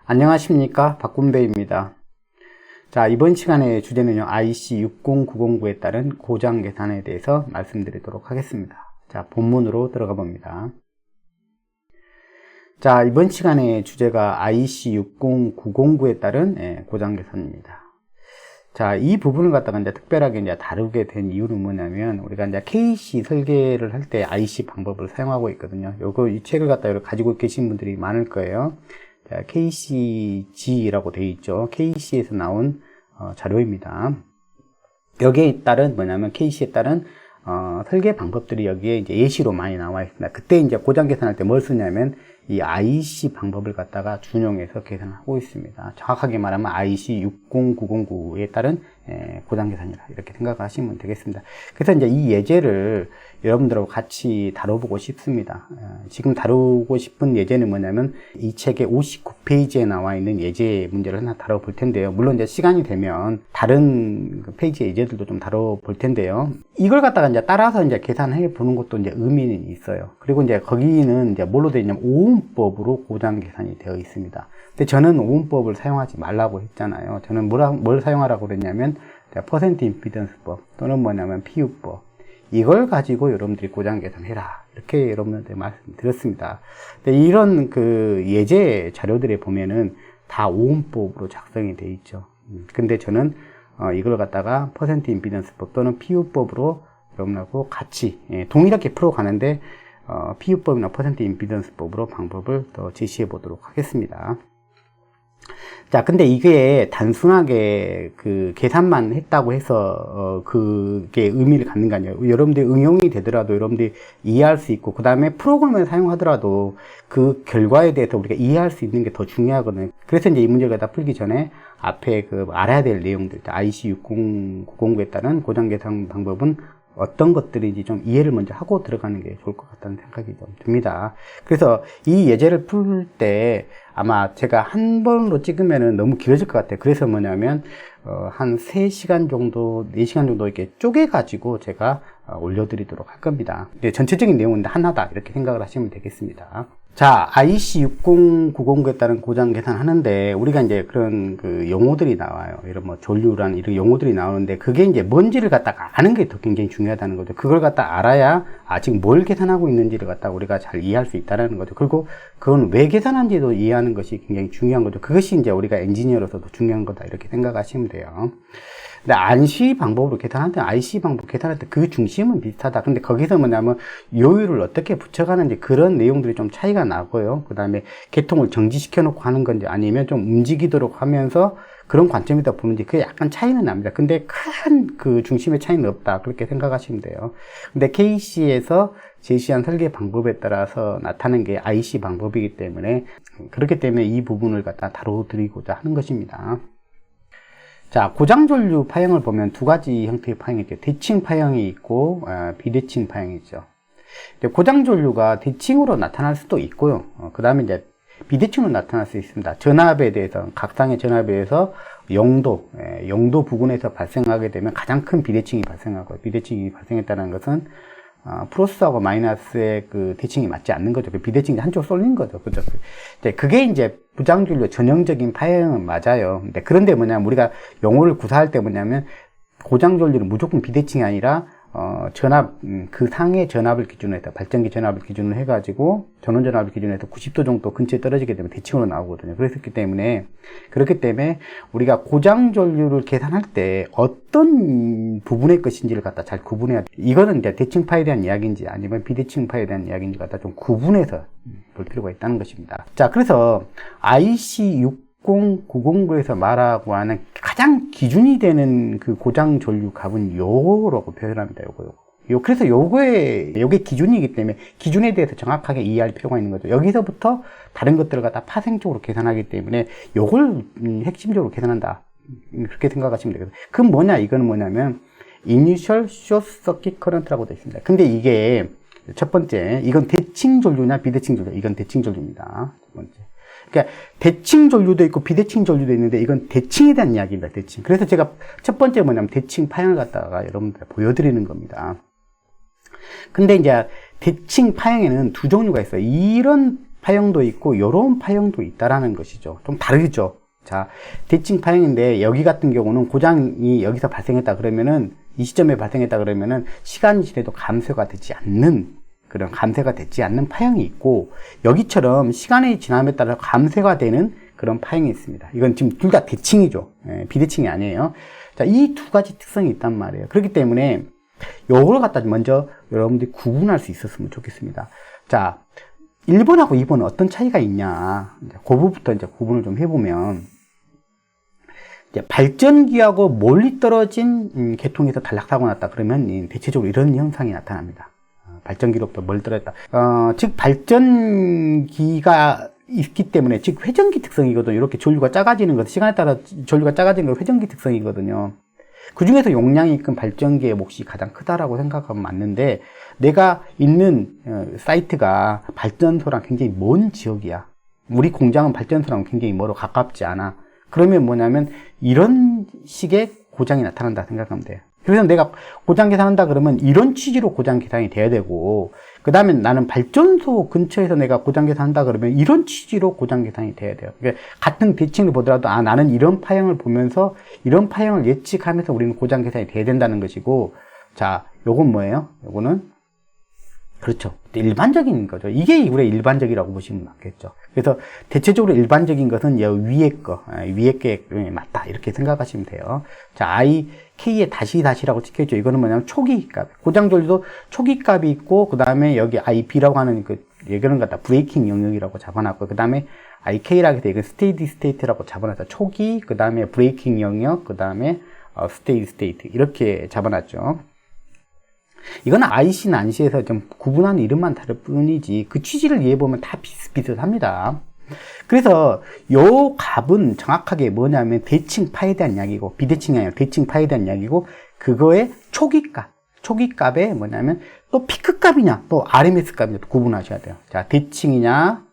안녕하십니까, 박군배입니다. 자, 이번 시간의 주제는요, IC60909에 따른 고장 계산에 대해서 말씀드리도록 하겠습니다. 자, 본문으로 들어가 봅니다. 자, 이번 시간의 주제가 IC60909에 따른 고장 계산입니다. 자, 이 부분을 갖다가 이제 특별하게 이제 다루게 된 이유는 뭐냐면, 우리가 이제 KC 설계를 할 때 IC 방법을 사용하고 있거든요. 이 책을 갖다가 가지고 계신 분들이 많을 거예요. 자, KCG라고 되어 있죠. KC에서 나온 자료입니다. 여기에 따른 뭐냐면 KC에 따른 설계 방법들이 여기에 이제 예시로 많이 나와 있습니다. 그때 이제 고장 계산할 때 뭘 쓰냐면 이 IC 방법을 갖다가 준용해서 계산하고 있습니다. 정확하게 말하면 IC60909에 따른 고장 계산이라 이렇게 생각하시면 되겠습니다. 그래서 이제 이 예제를 여러분들하고 같이 다뤄보고 싶습니다. 지금 다루고 싶은 예제는 뭐냐면 이 책의 59페이지에 나와 있는 예제 문제를 하나 다뤄볼 텐데요. 물론 이제 시간이 되면 다른 페이지 예제들도 좀 다뤄볼 텐데요. 이걸 갖다가 이제 따라서 이제 계산해 보는 것도 이제 의미는 있어요. 그리고 이제 거기는 이제 뭘로 되어 있냐면 오음법으로 고장 계산이 되어 있습니다. 근데 저는 오음법을 사용하지 말라고 했잖아요. 저는 뭘 사용하라고 그랬냐면 퍼센트 임피던스법 또는 뭐냐면 PU법, 이걸 가지고 여러분들이 고장 계산해라, 이렇게 여러분들한테 말씀드렸습니다. 근데 이런 그 예제 자료들에 보면은 다 오음법으로 작성이 되어 있죠. 근데 저는 이걸 갖다가 퍼센트 임피던스법 또는 PU법으로 여러분하고 같이 동일하게 풀어가는데 PU법이나 퍼센트 임피던스법으로 방법을 더 제시해 보도록 하겠습니다. 자, 근데 이게 단순하게 그 계산만 했다고 해서 그게 의미를 갖는 게 아니에요. 여러분들이 응용이 되더라도 여러분들이 이해할 수 있고, 그 다음에 프로그램을 사용하더라도 그 결과에 대해서 우리가 이해할 수 있는 게 더 중요하거든요. 그래서 이제 이 문제를 갖다 풀기 전에 앞에 그 알아야 될 내용들, IC60909에 따른 고장 계산 방법은 어떤 것들인지 좀 이해를 먼저 하고 들어가는 게 좋을 것 같다는 생각이 좀 듭니다. 그래서 이 예제를 풀 때 아마 제가 한 번으로 찍으면은 너무 길어질 것 같아요. 그래서 뭐냐면 한 3시간 정도, 4시간 정도 이렇게 쪼개가지고 제가 올려드리도록 할 겁니다. 근데 전체적인 내용은 하나다, 이렇게 생각을 하시면 되겠습니다. 자, IC60909에 따른 고장 계산하는데 우리가 이제 그런 그 용어들이 나와요. 이런 뭐 전류란 이런 용어들이 나오는데, 그게 이제 뭔지를 갖다가 아는 게 더 굉장히 중요하다는 거죠. 그걸 갖다 알아야 지금 뭘 계산하고 있는지를 갖다가 우리가 잘 이해할 수 있다는 거죠. 그리고 그건 왜 계산한지도 이해하는 것이 굉장히 중요한 거죠. 그것이 이제 우리가 엔지니어로서도 중요한 거다, 이렇게 생각하시면 돼요. 근데 IC 방법으로 계산할 때, IC 방법 계산할 때 그 중심은 비슷하다. 근데 거기서 뭐냐면 요율을 어떻게 붙여가는지 그런 내용들이 좀 차이가 나고요. 그 다음에 계통을 정지시켜 놓고 하는 건지 아니면 좀 움직이도록 하면서 그런 관점에다 보는지 그게 약간 차이는 납니다. 근데 큰 그 중심의 차이는 없다, 그렇게 생각하시면 돼요. 근데 KC에서 제시한 설계 방법에 따라서 나타나는 게 IC 방법이기 때문에, 그렇기 때문에 이 부분을 갖다 다뤄드리고자 하는 것입니다. 자, 고장전류 파형을 보면 두 가지 형태의 파형이 있죠. 대칭 파형이 있고 비대칭 파형이 있죠. 고장전류가 대칭으로 나타날 수도 있고요. 그 다음에 이제 비대칭으로 나타날 수 있습니다. 전압에 대해서, 각상의 전압에 대해서 영도 부근에서 발생하게 되면 가장 큰 비대칭이 발생하고, 비대칭이 발생했다는 것은 플러스하고 마이너스의 그 대칭이 맞지 않는 거죠. 그 비대칭이 한쪽 쏠린 거죠. 그죠? 그게 이제 부장전류 전형적인 파형은 맞아요. 그런데 뭐냐면 우리가 용어를 구사할 때 뭐냐면 고장전류는 무조건 비대칭이 아니라 전압, 그 상의 전압을 기준으로 해서, 발전기 전압을 기준으로 해가지고 전원 전압을 기준으로 해서 90도 정도 근처에 떨어지게 되면 대칭으로 나오거든요. 그렇기 때문에 우리가 고장전류를 계산할 때 어떤 부분의 것인지를 갖다 잘 구분해야 돼요. 이거는 이제 대칭파에 대한 이야기인지 아니면 비대칭파에 대한 이야기인지 갖다 좀 구분해서 볼 필요가 있다는 것입니다. 자, 그래서 IC60909에서 말하고 하는 가장 기준이 되는 그 고장 전류 값은 요거라고 표현합니다. 그래서 요게 기준이기 때문에 기준에 대해서 정확하게 이해할 필요가 있는 거죠. 여기서부터 다른 것들을 갖다 파생적으로 계산하기 때문에 요걸 핵심적으로 계산한다, 그렇게 생각하시면 되거든요. 그건 뭐냐, 이거는 뭐냐면 Initial Short Circuit Current라고 되어 있습니다. 근데 이게 첫 번째, 이건 대칭 전류냐 비대칭 전류, 이건 대칭 전류입니다. 첫 번째. 그러니까 대칭 전류도 있고 비대칭 전류도 있는데 이건 대칭에 대한 이야기입니다. 대칭. 그래서 제가 첫 번째 뭐냐면 대칭 파형을 갖다가 여러분들 보여드리는 겁니다. 근데 이제 대칭 파형에는 두 종류가 있어요. 이런 파형도 있고 요런 파형도 있다라는 것이죠. 좀 다르죠. 자, 대칭 파형인데 여기 같은 경우는 고장이 여기서 발생했다 그러면은 이 시점에 발생했다 그러면은 시간이 지나도 감소가 되지 않는 그런 감쇄가 되지 않는 파형이 있고, 여기처럼 시간이 지남에 따라 감쇄가 되는 그런 파형이 있습니다. 이건 지금 둘 다 대칭이죠. 비대칭이 아니에요. 자, 이 두 가지 특성이 있단 말이에요. 그렇기 때문에 요걸 갖다 먼저 여러분들이 구분할 수 있었으면 좋겠습니다. 자, 1번하고 2번은 어떤 차이가 있냐. 이제 그 부분부터 이제 구분을 좀 해보면, 이제 발전기하고 멀리 떨어진 계통에서 단락사고 났다 그러면 대체적으로 이런 현상이 나타납니다. 발전기로부터 멀리 떨어졌다. 즉 발전기가 있기 때문에, 즉 회전기 특성이거든요. 이렇게 전류가 작아지는 것, 시간에 따라 전류가 작아지는 건 회전기 특성이거든요. 그 중에서 용량이 큰 발전기의 몫이 가장 크다라고 생각하면 맞는데, 내가 있는 사이트가 발전소랑 굉장히 먼 지역이야. 우리 공장은 발전소랑 굉장히 멀어 가깝지 않아. 그러면 뭐냐면 이런 식의 고장이 나타난다 생각하면 돼요. 그래서 내가 고장 계산한다 그러면 이런 취지로 고장 계산이 돼야 되고, 그 다음에 나는 발전소 근처에서 내가 고장 계산한다 그러면 이런 취지로 고장 계산이 돼야 돼요. 그러니까 같은 대칭을 보더라도, 아, 나는 이런 파형을 보면서 이런 파형을 예측하면서 우리는 고장 계산이 돼야 된다는 것이고, 자, 요건 뭐예요? 요거는 그렇죠. 일반적인 거죠. 이게 우리가 일반적이라고 보시면 맞겠죠. 그래서 대체적으로 일반적인 것은 위에 게 맞다. 이렇게 생각하시면 돼요. 자, K에 다시라고 찍혀있죠. 이거는 뭐냐면 초기값. 고장전류도 초기값이 있고, 그 다음에 여기 IB라고 하는 이거는 갖다 브레이킹 영역이라고 잡아놨고, 그 다음에 IK라고 해서 이건 스테이디 스테이트라고 잡아놨죠. 초기, 그 다음에 브레이킹 영역, 그 다음에 스테이디 스테이트. 이렇게 잡아놨죠. 이건 IC나 안시에서 좀 구분하는 이름만 다를 뿐이지 그 취지를 이해해보면 다 비슷비슷합니다. 그래서 요 값은 정확하게 뭐냐면 대칭파에 대한 이야기고, 비대칭이 아니라 대칭파에 대한 이야기고, 그거의 초기값에 뭐냐면 또 피크값이냐 또 RMS 값이냐 또 구분하셔야 돼요. 자, 대칭이냐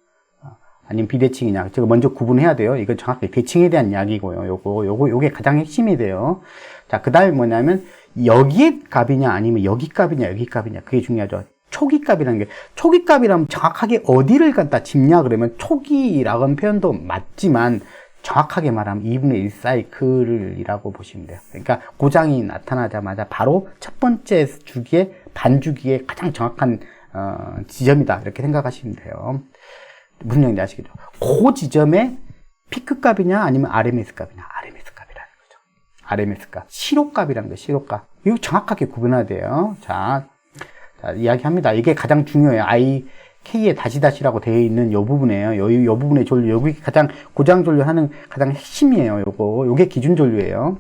아니면 비대칭이냐, 제가 먼저 구분해야 돼요. 이건 정확하게 대칭에 대한 이야기고요. 요게 가장 핵심이 돼요. 자, 그 다음에 뭐냐면 여기의 값이냐 아니면 여기 값이냐 여기 값이냐, 그게 중요하죠. 초기 값이라는 게, 초기 값이라면 정확하게 어디를 갖다 짚냐 그러면 초기라는 표현도 맞지만 정확하게 말하면 2분의 1 사이클이라고 보시면 돼요. 그러니까 고장이 나타나자마자 바로 첫 번째 주기의 반주기의 가장 정확한 지점이다, 이렇게 생각하시면 돼요. 무슨 얘기인지 아시겠죠? 그 지점에 피크 값이냐 아니면 RMS 값이냐, RMS 값이라는 거죠. RMS 값, 시로값이라는 거예요. 시로값. 이거 정확하게 구분해야 돼요. 자, 이야기합니다. 이게 가장 중요해요. K에 다시라고 되어 있는 요 부분이에요. 요 부분의 전류, 여기 가장 고장 전류 하는 가장 핵심이에요. 요게 기준 전류예요.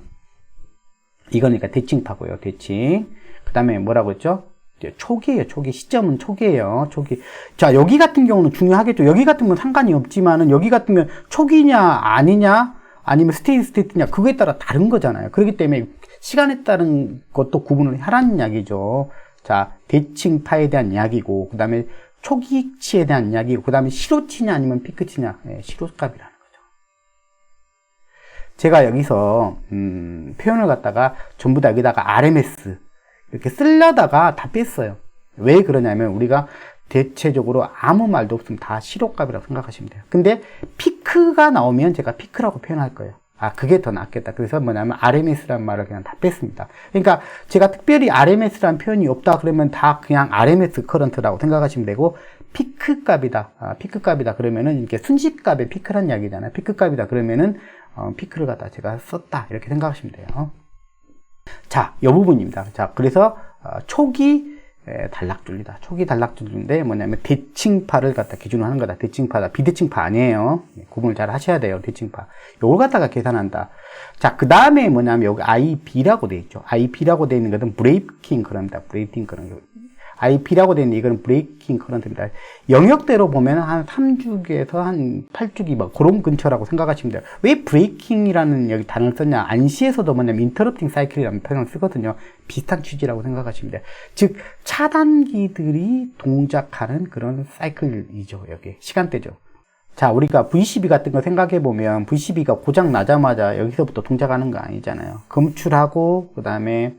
이거니까 대칭파고요. 대칭. 그 다음에 뭐라고 했죠? 초기예요. 초기. 시점은 초기예요. 초기. 자, 여기 같은 경우는 중요하겠죠. 여기 같은 건 상관이 없지만은, 여기 같은 경우는 초기냐 아니냐 아니면 스테이트냐, 그거에 따라 다른 거잖아요. 그렇기 때문에 시간에 따른 것도 구분을 하라는 이야기죠. 자, 대칭파에 대한 이야기고, 그 다음에 초기치에 대한 이야기고, 그 다음에 시로치냐 아니면 피크치냐, 시로값이라는 거죠. 제가 여기서 표현을 갖다가 전부 다 여기다가 RMS 이렇게 쓰려다가 다 뺐어요. 왜 그러냐면 우리가 대체적으로 아무 말도 없으면 다 시로값이라고 생각하시면 돼요. 근데 피크가 나오면 제가 피크라고 표현할 거예요. 아, 그게 더 낫겠다. 그래서 뭐냐면 RMS라는 말을 그냥 다 뺐습니다. 그러니까 제가 특별히 RMS라는 표현이 없다 그러면 다 그냥 RMS 커런트라고 생각하시면 되고, 피크 값이다. 피크 값이다 그러면은 이렇게 순식값의 피크란 이야기잖아요. 피크 값이다 그러면은 피크를 갖다 제가 썼다, 이렇게 생각하시면 돼요. 자, 이 부분입니다. 자, 그래서 초기 단락줄이다. 초기 단락줄인데 뭐냐면 대칭파를 갖다 기준으로 하는 거다. 대칭파다. 비대칭파 아니에요. 구분을 잘 하셔야 돼요. 대칭파. 요걸 갖다가 계산한다. 자, 그 다음에 뭐냐면 여기 IB라고 되어 있죠. IB라고 되어 있는 것은 브레이킹 커런트입니다. 브레이킹 커런트. IB라고 되어 있는 이거는 브레이킹 커런트입니다. 영역대로 보면 한 3주기에서 한 8주기 뭐 그런 근처라고 생각하시면 돼요. 왜 브레이킹이라는 여기 단어를 썼냐? 안시에서도 뭐냐면 인터럽팅 사이클이라는 표현을 쓰거든요. 비슷한 취지라고 생각하시면 돼요. 즉 차단기들이 동작하는 그런 사이클이죠. 여기 시간대죠. 자, 우리가 V12 같은 거 생각해 보면 V12가 고장 나자마자 여기서부터 동작하는 거 아니잖아요. 검출하고 그 다음에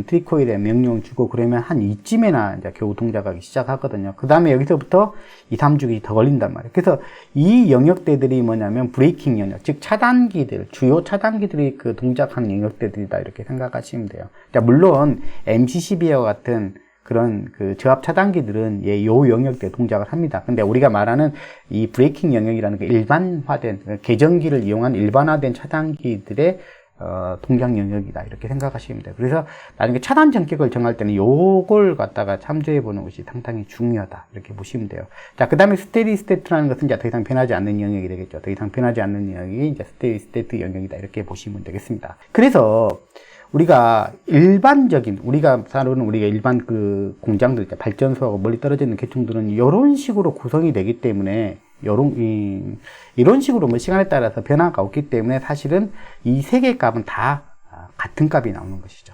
트리코일에 명령을 주고 그러면 한 이쯤에나 이제 겨우 동작하기 시작하거든요. 그 다음에 여기서부터 2, 3주기 더 걸린단 말이에요. 그래서 이 영역대들이 뭐냐면 브레이킹 영역, 즉 차단기들, 주요 차단기들이 그 동작하는 영역대들이다 이렇게 생각하시면 돼요. 자, 물론 MC12와 같은 그런 그 저압 차단기들은 요 영역대 동작을 합니다. 근데 우리가 말하는 이 브레이킹 영역이라는 게 일반화된 계정기를 이용한 일반화된 차단기들의 동작 영역이다 이렇게 생각하시면 돼요. 그래서 나중에 차단 전격을 정할 때는 요걸 갖다가 참조해 보는 것이 상당히 중요하다 이렇게 보시면 돼요. 자, 그 다음에 스테디 스테이트라는 것은 이제 더 이상 변하지 않는 영역이 되겠죠. 더 이상 변하지 않는 영역이 이제 스테디 스테이트 영역이다 이렇게 보시면 되겠습니다. 그래서 우리가 일반적인, 우리가 일반 그 공장들, 발전소하고 멀리 떨어져 있는 계층들은 이런 식으로 구성이 되기 때문에, 이런 식으로 뭐 시간에 따라서 변화가 없기 때문에 사실은 이 세 개의 값은 다 같은 값이 나오는 것이죠.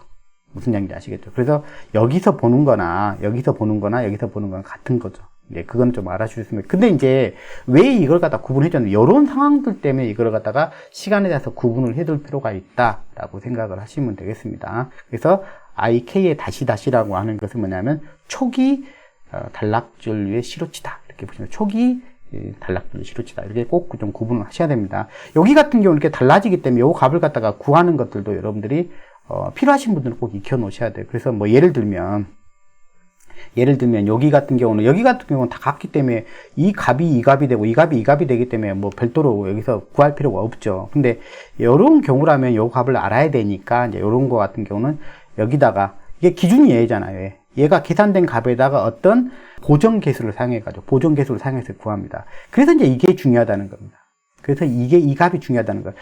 무슨 얘기인지 아시겠죠? 그래서 여기서 보는 거나, 여기서 보는 거나, 여기서 보는 거나 같은 거죠. 네, 그건 좀 알아주셨으면. 근데 이제 왜 이걸 갖다 구분해줬는데, 이런 상황들 때문에 이걸 갖다가 시간에 대해서 구분을 해둘 필요가 있다라고 생각을 하시면 되겠습니다. 그래서 IK의 다시다시라고 하는 것은 뭐냐면, 초기 단락전류의 시로치다. 이렇게 보시면, 초기 단락전류 시로치다. 이렇게 꼭 좀 구분을 하셔야 됩니다. 여기 같은 경우는 이렇게 달라지기 때문에 이 값을 갖다가 구하는 것들도 여러분들이 필요하신 분들은 꼭 익혀 놓으셔야 돼요. 그래서 뭐 예를 들면 여기 같은 경우는 다 같기 때문에 이 값이 이 값이 되고 이 값이 이 값이 되기 때문에 뭐 별도로 여기서 구할 필요가 없죠. 근데 이런 경우라면 요 값을 알아야 되니까 이제 요런 거 같은 경우는 여기다가 이게 기준이 얘잖아요. 얘가 계산된 값에다가 어떤 보정 계수를 사용해서 구합니다. 그래서 이제 이게 중요하다는 겁니다. 그래서 이 값이 중요하다는 거예요.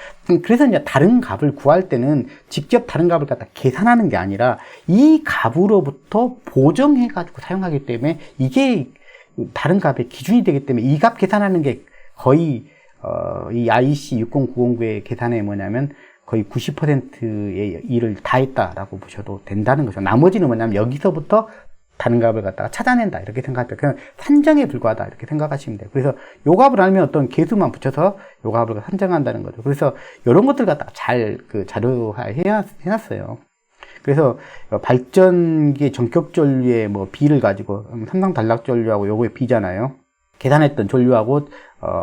그래서 이제 다른 값을 구할 때는 직접 다른 값을 갖다 계산하는 게 아니라 이 값으로부터 보정해가지고 사용하기 때문에 이게 다른 값의 기준이 되기 때문에 이 값 계산하는 게 거의, 이 IC 60909의 계산에 뭐냐면 거의 90%의 일을 다 했다라고 보셔도 된다는 거죠. 나머지는 뭐냐면 여기서부터 다른 값을 갖다가 찾아낸다 이렇게 생각할 때 그냥 산정에 불과하다 이렇게 생각하시면 돼요. 그래서 요 값을 알면 어떤 계수만 붙여서 요 값을 산정한다는 거죠. 그래서 이런 것들 갖다가 잘 그 자료화 해놨어요. 그래서 발전기 전격 전류의 뭐 B를 가지고 삼성 단락 전류하고 요거의 B잖아요. 계산했던 전류하고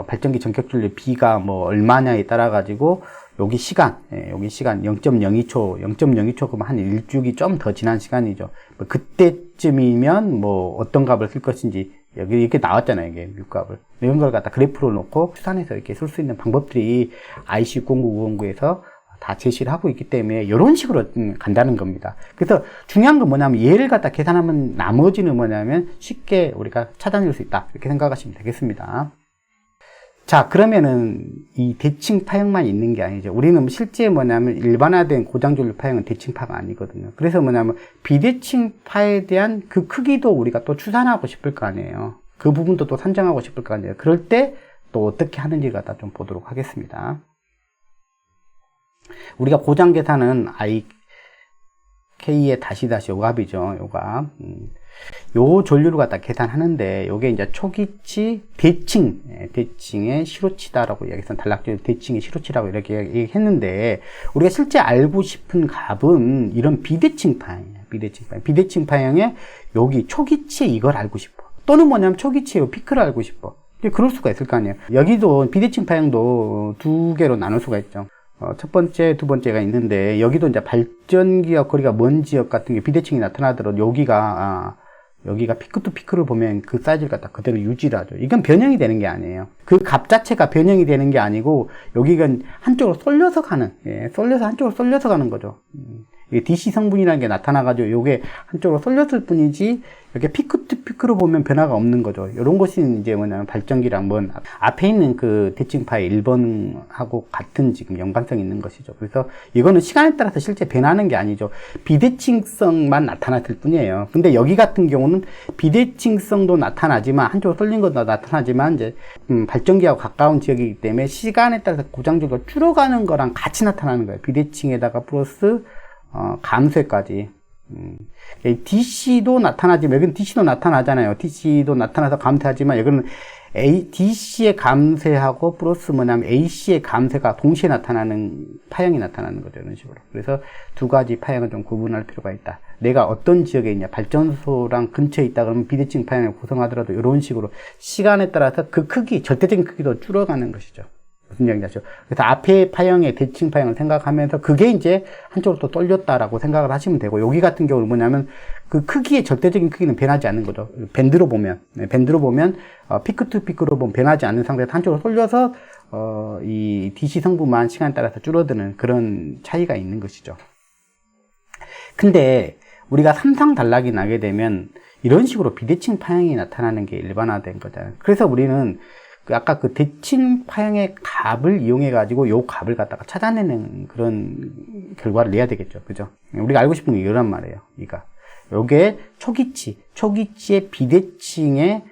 발전기 전격 전류의 B가 뭐 얼마냐에 따라 가지고 여기 시간 0.02초 그러면 한 1주기 좀 더 지난 시간이죠. 뭐 그때쯤이면 뭐 어떤 값을 쓸 것인지 여기 이렇게 나왔잖아요. 이게 뮤값을. 이런 걸 갖다 그래프로 놓고 추산해서 이렇게 쓸 수 있는 방법들이 IC 60909에서 다 제시를 하고 있기 때문에 이런 식으로 간다는 겁니다. 그래서 중요한 건 뭐냐면 얘를 갖다 계산하면 나머지는 뭐냐면 쉽게 우리가 찾아낼 수 있다. 이렇게 생각하시면 되겠습니다. 자, 그러면은 이 대칭 파형만 있는 게 아니죠. 우리는 실제 뭐냐면 일반화된 고장전류 파형은 대칭파가 아니거든요. 그래서 뭐냐면 비대칭파에 대한 그 크기도 우리가 또 추산하고 싶을 거 아니에요. 그 부분도 또 산정하고 싶을 거 아니에요. 그럴 때 또 어떻게 하는지 갖다 좀 보도록 하겠습니다. 우리가 고장 계산은 IK의 다시다시 요 값이죠. 요 값. 요 전류를 갖다 계산하는데 요게 이제 초기치 대칭의 시로치다라고 이야기해서 단락전류 대칭의 시로치라고 이렇게 얘기했는데 우리가 실제 알고 싶은 값은 이런 비대칭 파형이에요. 비대칭 파형에 여기 초기치에 이걸 알고 싶어. 또는 뭐냐면 초기치에 피크를 알고 싶어. 그럴 수가 있을 거 아니에요. 여기도 비대칭 파형도 두 개로 나눌 수가 있죠. 첫 번째, 두 번째가 있는데 여기도 이제 발전기와 거리가 먼 지역 같은 게 비대칭이 나타나더라도 여기가 피크 투 피크를 보면 그 사이즈를 갖다 그대로 유지를 하죠. 이건 변형이 되는 게 아니에요. 그 값 자체가 변형이 되는 게 아니고 여기가 한쪽으로 쏠려서 가는, 한쪽으로 쏠려서 가는 거죠. 이게 DC 성분이라는 게 나타나가지고 요게 한쪽으로 쏠렸을 뿐이지 이렇게 피크 투 피크로 보면 변화가 없는 거죠. 이런 것이 이제 뭐냐면 발전기랑 앞에 있는 그 대칭파의 1번하고 같은 지금 연관성이 있는 것이죠. 그래서 이거는 시간에 따라서 실제 변하는 게 아니죠. 비대칭성만 나타났을 뿐이에요. 근데 여기 같은 경우는 비대칭성도 나타나지만 한쪽으로 쏠린 것도 나타나지만 이제 발전기하고 가까운 지역이기 때문에 시간에 따라서 고장주가 줄어가는 거랑 같이 나타나는 거예요. 비대칭에다가 플러스 감쇄까지. DC도 나타나지만, 여기는 DC도 나타나잖아요. DC도 나타나서 감퇴하지만, 여기는 DC의 감쇄하고 플러스 뭐냐면 AC의 감쇄가 동시에 나타나는 파형이 나타나는 거죠. 이런 식으로. 그래서 두 가지 파형을 좀 구분할 필요가 있다. 내가 어떤 지역에 있냐, 발전소랑 근처에 있다 그러면 비대칭 파형을 구성하더라도 이런 식으로 시간에 따라서 그 크기, 절대적인 크기도 줄어가는 것이죠. 무슨 얘기인지 아시죠? 그래서 앞에 파형의 대칭 파형을 생각하면서 그게 이제 한쪽으로 또 떨렸다라고 생각을 하시면 되고, 여기 같은 경우는 뭐냐면 그 크기의 절대적인 크기는 변하지 않는 거죠. 밴드로 보면 피크 투 피크로 보면 변하지 않는 상태에서 한쪽으로 떨려서 이 DC 성분만 시간에 따라서 줄어드는 그런 차이가 있는 것이죠. 근데 우리가 삼상단락이 나게 되면 이런 식으로 비대칭 파형이 나타나는 게 일반화된 거잖아요. 그래서 우리는 아까 그 대칭 파형의 값을 이용해 가지고 요 값을 갖다가 찾아내는 그런 결과를 내야 되겠죠. 그죠? 우리가 알고 싶은 게 이란 말이에요. 요게 초기치의 비대칭의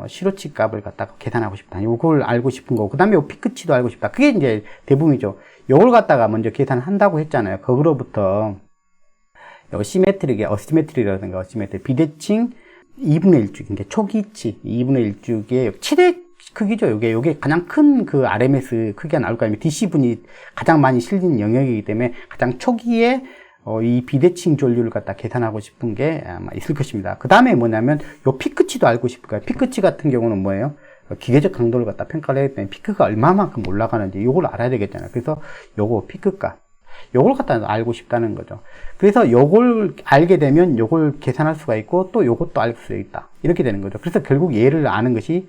시로치 값을 갖다가 계산하고 싶다. 요걸 알고 싶은 거고, 그 다음에 요 피크치도 알고 싶다. 그게 이제 대부분이죠. 요걸 갖다가 먼저 계산한다고 했잖아요. 거기로부터 요 시메트릭의 어시메트릭이라든가 비대칭 2분의 1쭉, 그러니까 초기치 2분의 1쭉의 최대 크기죠. 요게 가장 큰 그 RMS 크기가 나올 거 아닙니까? DC분이 가장 많이 실린 영역이기 때문에 가장 초기에 이 비대칭 전류를 갖다 계산하고 싶은 게 아마 있을 것입니다. 그 다음에 뭐냐면 요 피크치도 알고 싶을 거예요. 피크치 같은 경우는 뭐예요? 기계적 강도를 갖다 평가를 하기 때문에 피크가 얼마만큼 올라가는지 요걸 알아야 되겠잖아요. 그래서 요거 피크값, 요걸 갖다 알고 싶다는 거죠. 그래서 요걸 알게 되면 요걸 계산할 수가 있고 또 요것도 알 수 있다. 이렇게 되는 거죠. 그래서 결국 얘를 아는 것이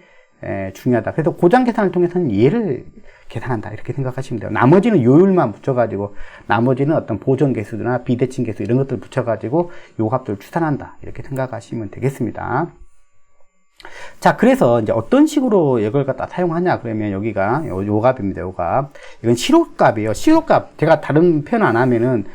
중요하다. 그래서 고장 계산을 통해서는 얘를 계산한다. 이렇게 생각하시면 돼요. 나머지는 요율만 붙여가지고, 나머지는 어떤 보존 계수나 비대칭 계수 이런 것들을 붙여가지고 요 값들을 추산한다. 이렇게 생각하시면 되겠습니다. 자, 그래서 이제 어떤 식으로 이걸 갖다 사용하냐 그러면 여기가 요 값입니다. 요 값. 이건 시로값이에요. 시로값 제가 다른 표현 안 하면은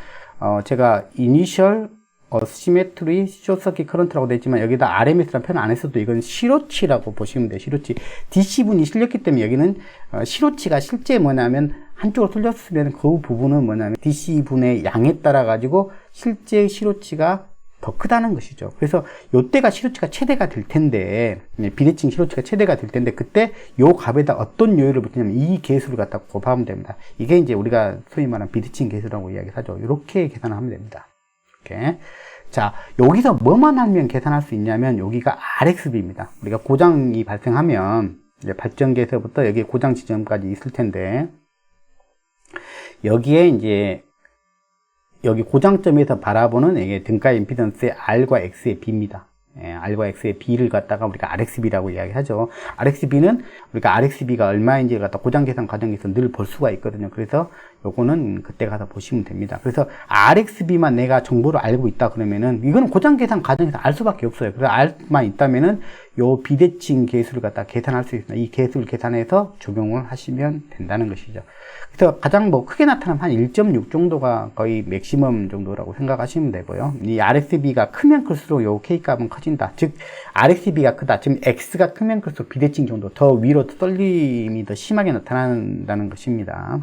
제가 이니셜 어시메트리 숏서킷 커런트라고 되어 있지만 여기다 RMS라는 표현 안 했어도 이건 시로치라고 보시면 돼요. 시로치. DC분이 실렸기 때문에 여기는 시로치가 실제 뭐냐면 한쪽으로 틀렸으면 그 부분은 뭐냐면 DC분의 양에 따라 가지고 실제 시로치가 더 크다는 것이죠. 그래서 요때가 시로치가 최대가 될 텐데, 비대칭 시로치가 최대가 될 텐데, 그때 요 값에다 어떤 요율을 붙이냐면 이 계수를 갖다 곱하면 됩니다. 이게 이제 우리가 소위 말하는 비대칭 계수라고 이야기하죠. 이렇게 계산을 하면 됩니다. 이렇게. 자, 여기서 뭐만 하면 계산할 수 있냐면 여기가 RXB입니다. 우리가 고장이 발생하면 이제 발전기에서부터 여기 고장 지점까지 있을 텐데, 여기에 이제 여기 고장점에서 바라보는 이게 등가 임피던스의 R과 X의 B입니다. R과 X의 B를 갖다가 우리가 RXB라고 이야기하죠. RXB는 우리가 RXB가 얼마인지를 갖다 고장 계산 과정에서 늘 볼 수가 있거든요. 그래서 요거는 그때 가서 보시면 됩니다. 그래서 RXB만 내가 정보를 알고 있다 그러면은 이거는 고장 계산 과정에서 알 수밖에 없어요. 그래서 R만 있다면은 요 비대칭 계수를 갖다 계산할 수 있습니다. 이 계수를 계산해서 적용을 하시면 된다는 것이죠. 그래서 가장 크게 나타나면 한 1.6 정도가 거의 맥시멈 정도라고 생각하시면 되고요. 이 RXB가 크면 클수록 요 K값은 커진다. 즉, RXB가 크다. 지금 X가 크면 클수록 비대칭 정도 더 위로 떨림이 더 심하게 나타난다는 것입니다.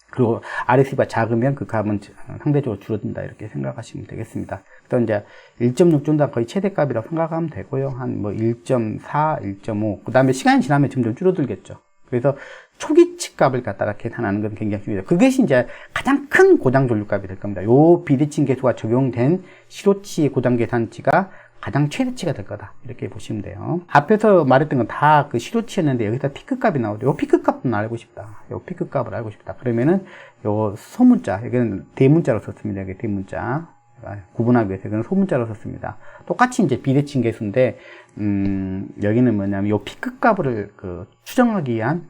그리고 RXB가 작으면 그 값은 상대적으로 줄어든다. 이렇게 생각하시면 되겠습니다. 그래서 이제 1.6 정도가 거의 최대값이라고 생각하면 되고요. 한 1.4, 1.5. 그 다음에 시간이 지나면 점점 줄어들겠죠. 그래서 초기치 값을 갖다가 계산하는 건 굉장히 중요해요. 그것이 이제 가장 큰 고장 전류 값이 될 겁니다. 요 비대칭 계수가 적용된 시로치 고장 계산치가 가장 최대치가 될 거다. 이렇게 보시면 돼요. 앞에서 말했던 건 다 그 시로치였는데 여기다 피크 값이 나오죠. 요 피크 값은 알고 싶다. 요 피크 값을 알고 싶다. 그러면은 요 소문자, 여기는 대문자로 썼습니다. 여기 대문자. 구분하기 위해서 이건 소문자로 썼습니다. 똑같이 이제 비대칭 계수인데, 여기는 뭐냐면 요 피크 값을 추정하기 위한,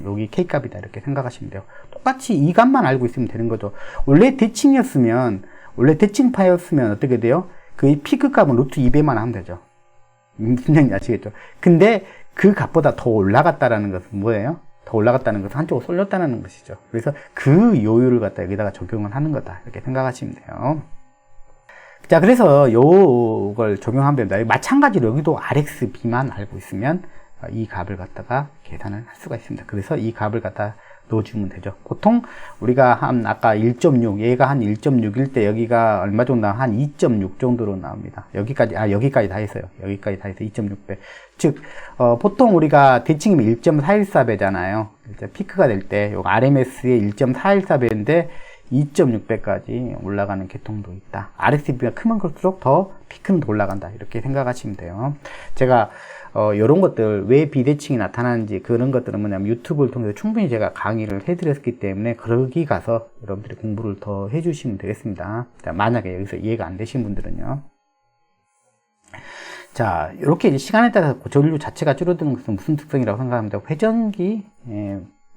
여기 K 값이다. 이렇게 생각하시면 돼요. 똑같이 이 값만 알고 있으면 되는 거죠. 원래 대칭파였으면 어떻게 돼요? 그 피크 값은 루트 2배만 하면 되죠. 무슨 얘기인지 아시겠죠? 근데 그 값보다 더 올라갔다라는 것은 뭐예요? 더 올라갔다는 것은 한쪽으로 쏠렸다는 것이죠. 그래서 그 요율을 갖다 여기다가 적용을 하는 거다. 이렇게 생각하시면 돼요. 자, 그래서 요걸 적용하면 됩니다. 마찬가지로 여기도 RXB만 알고 있으면 이 값을 갖다가 계산을 할 수가 있습니다. 그래서 이 값을 갖다 넣어주면 되죠. 보통 우리가 한 아까 1.6 얘가 한 1.6일 때 여기가 얼마 정도 한 2.6 정도로 나옵니다. 여기까지 다 했어요. 여기까지 다 해서 2.6배. 즉 보통 우리가 대칭이면 1.414배잖아요. 피크가 될 때 요 RMS의 1.414배인데 2.6배까지 올라가는 계통도 있다. RSB가 크면 클수록 더 피크는 더 올라간다. 이렇게 생각하시면 돼요. 제가 이런 것들 왜 비대칭이 나타나는지 그런 것들은 뭐냐면 유튜브를 통해서 충분히 제가 강의를 해드렸기 때문에 거기 가서 여러분들이 공부를 더 해주시면 되겠습니다. 자, 만약에 여기서 이해가 안 되신 분들은요. 자, 이렇게 이제 시간에 따라서 전류 자체가 줄어드는 것은 무슨 특성이라고 생각합니다. 회전기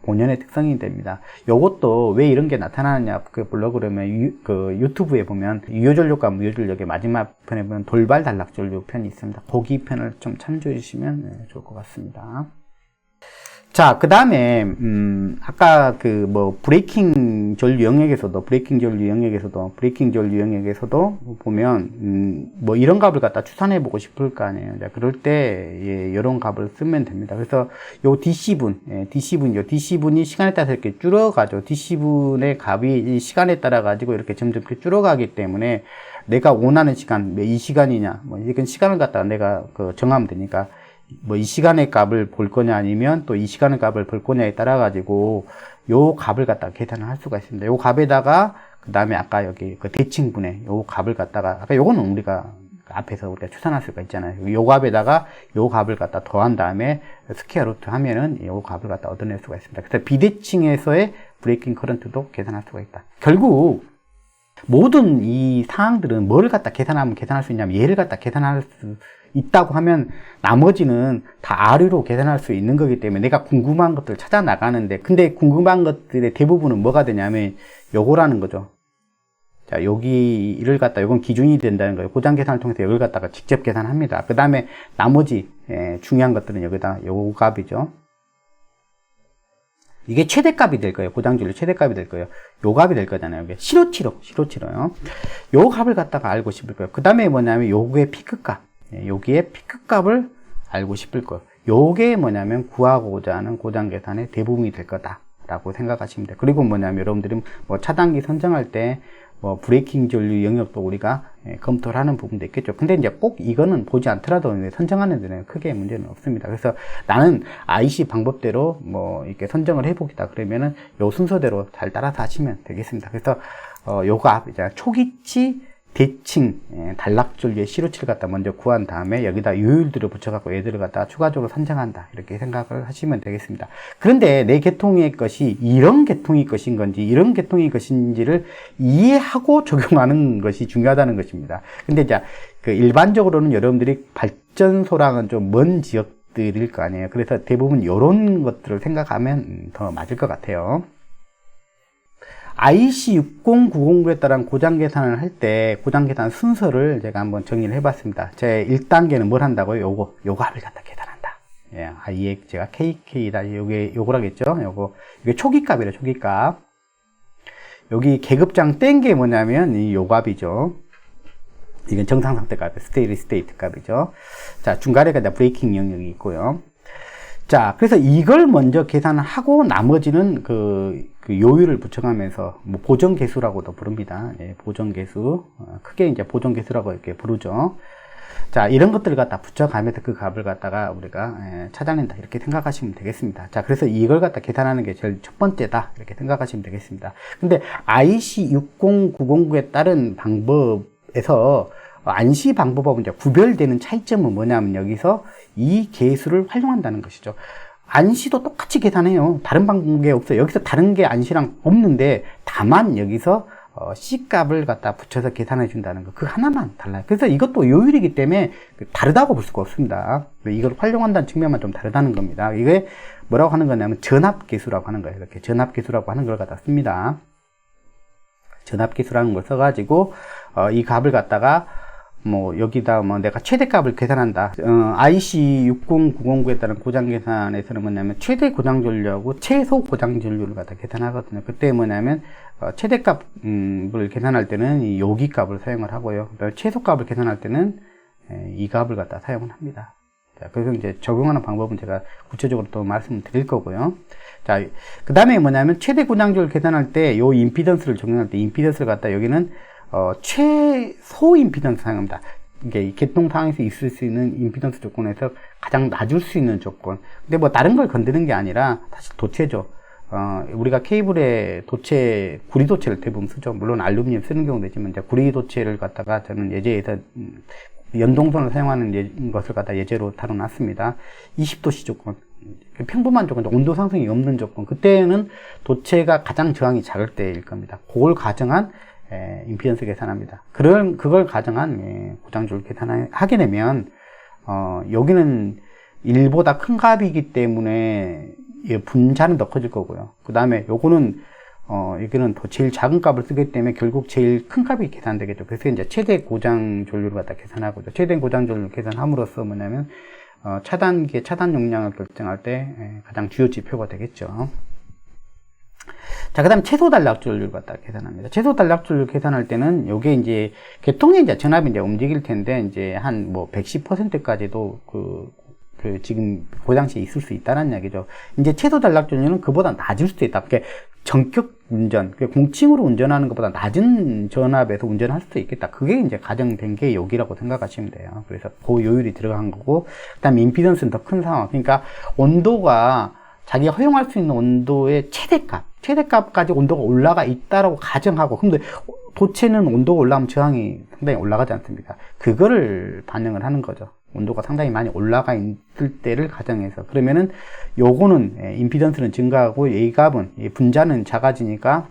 본연의 특성이 됩니다. 요것도 왜 이런 게 나타나느냐 보려고 그러면 유튜브에 보면 유효전력과 무효전력의 마지막 편에 보면 돌발 단락전류 편이 있습니다. 거기 편을 좀 참조해 주시면 좋을 것 같습니다. 자, 그 다음에 아까 브레이킹 전류 영역에서도 보면 이런 값을 갖다 추산해 보고 싶을 거 아니에요. 자, 그럴 때 이런 값을 쓰면 됩니다. 그래서 요 DC분이 시간에 따라서 이렇게 줄어가죠. DC분의 값이 이 시간에 따라 가지고 이렇게 점점 줄어가기 때문에 내가 원하는 시간, 이 시간이냐, 이건 시간을 갖다가 내가 정하면 되니까. 이 시간의 값을 볼 거냐 아니면 또 이 시간의 값을 볼 거냐에 따라 가지고 요 값을 갖다가 계산을 할 수가 있습니다. 요 값에다가 그 다음에 아까 여기 대칭분의 요 값을 갖다가 아까 요거는 우리가 앞에서 우리가 추산할 수가 있잖아요. 요 값에다가 요 값을 갖다 더한 다음에 스퀘어 루트 하면은 요 값을 갖다 얻어낼 수가 있습니다. 그래서 비대칭에서의 브레이킹 커런트도 계산할 수가 있다. 결국 모든 이 사항들은 뭐를 갖다 계산하면 계산할 수 있냐면 얘를 갖다 계산할 수 있다고 하면 나머지는 다 R로 계산할 수 있는 거기 때문에 내가 궁금한 것들을 찾아 나가는데 근데 궁금한 것들의 대부분은 뭐가 되냐면 요거라는 거죠. 자, 여기를 갖다 요건 기준이 된다는 거예요. 고장 계산을 통해서 이걸 갖다가 직접 계산합니다. 그 다음에 나머지 중요한 것들은 여기다 요 값이죠. 이게 최대값이 될 거예요. 고장전류 최대값이 될 거예요. 요 값이 될 거잖아요. 이게 시로치로요. 요 값을 갖다가 알고 싶을 거예요. 그 다음에 뭐냐면 요거의 피크값. 여기에 피크값을 알고 싶을 거예요. 요게 뭐냐면 구하고자 하는 고장 계산의 대부분이 될 거다라고 생각하시면 돼요. 그리고 뭐냐면 여러분들이 차단기 선정할 때 브레이킹 전류 영역도 우리가 검토를 하는 부분도 있겠죠. 근데 이제 꼭 이거는 보지 않더라도 선정하는 데는 크게 문제는 없습니다. 그래서 나는 IC 방법대로 이렇게 선정을 해보겠다 그러면은 요 순서대로 잘 따라서 하시면 되겠습니다. 그래서 요거 이제 초기치 대칭 단락전류의 시로치를 갖다 먼저 구한 다음에 여기다 요율들을 붙여갖고 얘들을 갖다 추가적으로 선정한다 이렇게 생각을 하시면 되겠습니다. 그런데 내 계통의 것이 이런 계통의 것인 건지 이런 계통의 것인지를 이해하고 적용하는 것이 중요하다는 것입니다. 근데 이제 일반적으로는 여러분들이 발전소랑은 좀 먼 지역들일 거 아니에요. 그래서 대부분 이런 것들을 생각하면 더 맞을 것 같아요. IC60909에 따른 고장 계산을 할 때 고장 계산 순서를 제가 한번 정리를 해봤습니다. 제 1단계는 뭘 한다고요? 요거 값을 갖다 계산한다. 아예 제가 KK다. 요거라겠죠? 이게 초기값이래요. 초기값. 여기 계급장 뗀 게 뭐냐면 요 값이죠. 이건 정상 상태 값, 스테이트 값이죠. 자, 중간에가 이제 브레이킹 영역이 있고요. 자, 그래서 이걸 먼저 계산을 하고 나머지는 그 요율을 붙여가면서 보정계수라고도 부릅니다. 보정계수. 크게 이제 보정계수라고 이렇게 부르죠. 자, 이런 것들을 갖다 붙여가면서 그 값을 갖다가 우리가 찾아낸다. 이렇게 생각하시면 되겠습니다. 자, 그래서 이걸 갖다 계산하는 게 제일 첫 번째다. 이렇게 생각하시면 되겠습니다. 근데 IC60909에 따른 방법에서 안시 방법하고 이제 구별되는 차이점은 뭐냐면 여기서 이 계수를 활용한다는 것이죠. 안시도 똑같이 계산해요. 다른 방법이 없어요. 여기서 다른 게 안시랑 없는데 다만 여기서 C값을 갖다 붙여서 계산해 준다는 거. 그 하나만 달라요. 그래서 이것도 요율이기 때문에 다르다고 볼 수가 없습니다. 이걸 활용한다는 측면만 좀 다르다는 겁니다. 이게 뭐라고 하는 거냐면 전압계수라고 하는 거예요. 이렇게 전압계수라고 하는 걸 갖다 씁니다. 전압계수라는 걸 써가지고 이 값을 갖다가 여기다 내가 최대값을 계산한다. IC60909에 따른 고장 계산에서는 뭐냐면 최대 고장 전류하고 최소 고장 전류를 갖다 계산하거든요. 그때 뭐냐면 최대값을 계산할 때는 이 여기 값을 사용을 하고요. 최소값을 계산할 때는 이 값을 갖다 사용을 합니다. 자, 그래서 이제 적용하는 방법은 제가 구체적으로 또 말씀을 드릴 거고요. 자, 그 다음에 뭐냐면 최대 고장률 계산할 때 요 임피던스를 적용할 때 임피던스를 갖다 여기는 최소 임피던스 사용합니다. 이게 개통 상황에서 있을 수 있는 임피던스 조건에서 가장 낮을 수 있는 조건. 근데 뭐 다른 걸 건드는 게 아니라 사실 도체죠. 우리가 케이블에 도체, 구리 도체를 대부분 쓰죠. 물론 알루미늄 쓰는 경우도 있지만 이제 구리 도체를 갖다가 저는 예제에서 연동선을 사용하는 것을 갖다 예제로 다뤄놨습니다. 20도씨 조건. 평범한 조건, 온도 상승이 없는 조건. 그때는 도체가 가장 저항이 작을 때일 겁니다. 그걸 가정한 임피던스 계산합니다. 그걸 가정한 고장률 계산하게 되면 여기는 1보다 큰 값이기 때문에 분자는 더 커질 거고요. 그 다음에 요거는 여기는 더 제일 작은 값을 쓰기 때문에 결국 제일 큰 값이 계산되겠죠. 그래서 이제 최대 고장률을 갖다 계산하고죠. 최대 고장률을 계산함으로써 뭐냐면 차단기의 차단 용량을 결정할 때 가장 주요 지표가 되겠죠. 자, 그 다음 최소 단락줄을 갖다 계산합니다. 최소 단락줄을 계산할 때는 요게 이제 계통의 이제 전압이 이제 움직일 텐데 이제 한 뭐 110%까지도 지금 고장시에 있을 수 있다는 이야기죠. 이제 최소 단락줄은 그보다 낮을 수도 있다. 그게 전격 운전, 공칭으로 운전하는 것보다 낮은 전압에서 운전할 수도 있겠다. 그게 이제 가정된 게 여기라고 생각하시면 돼요. 그래서 그 요율이 들어간 거고, 그 다음에 임피던스는 더 큰 상황. 그러니까 온도가 자기가 허용할 수 있는 온도의 최대값까지 온도가 올라가 있다라고 가정하고, 근데 도체는 온도가 올라가면 저항이 상당히 올라가지 않습니까? 그거를 반영을 하는 거죠. 온도가 상당히 많이 올라가 있을 때를 가정해서. 그러면은 요거는 임피던스는 증가하고 이 값은, 이 분자는 작아지니까